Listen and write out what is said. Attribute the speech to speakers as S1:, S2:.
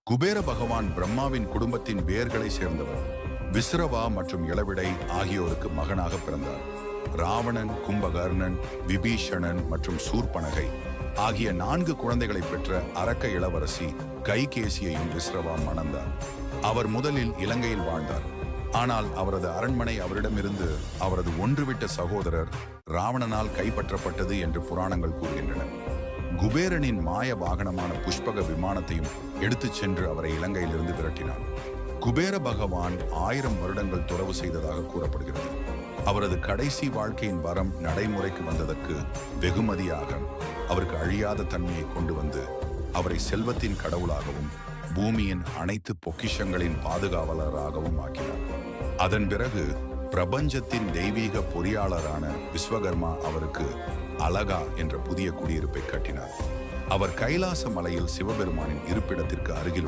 S1: குபேர பகவான் பிரம்மாவின் குடும்பத்தின் வேர்களை சேர்ந்தவர். விஸ்ரவா மற்றும் இளவிடை ஆகியோருக்கு மகனாக பிறந்தார். ராவணன், கும்பகர்ணன், விபீஷணன் மற்றும் சூர்பனகை ஆகிய 4 குழந்தைகளை பெற்ற அரக்க இளவரசி கைகேசியையும் விஸ்ரவா மணந்தார். அவர் முதலில் இலங்கையில் வாழ்ந்தார். ஆனால் அவரது அரண்மனை அவரிடமிருந்து அவரது ஒன்றுவிட்ட சகோதரர் ராவணனால் கைப்பற்றப்பட்டது என்று புராணங்கள் கூறுகின்றன. குபேரனின் மாய வாகனமான புஷ்பக விமானத்தையும் எடுத்துச் சென்று அவரை இலங்கையிலிருந்து விரட்டினார். குபேர பகவான் 1000 வருடங்கள் துறவு செய்ததாக கூறப்படுகிறது. அவரது கடைசி வாழ்க்கையின் வரம் நடைமுறைக்கு வந்ததற்கு வெகுமதியாக அவருக்கு அழியாத தன்மையை கொண்டு வந்து அவரை செல்வத்தின் கடவுளாகவும் பூமியின் அனைத்து பொக்கிஷங்களின் பாதுகாவலராகவும் ஆக்கினார். அதன் பிறகு பிரபஞ்சத்தின் தெய்வீக பொறியாளரான விஸ்வகர்மா அவருக்கு அலகா என்ற புதிய குடியிருப்பை கட்டினார். அவர் கைலாச மலையில் சிவபெருமானின் இருப்பிடத்திற்கு அருகில்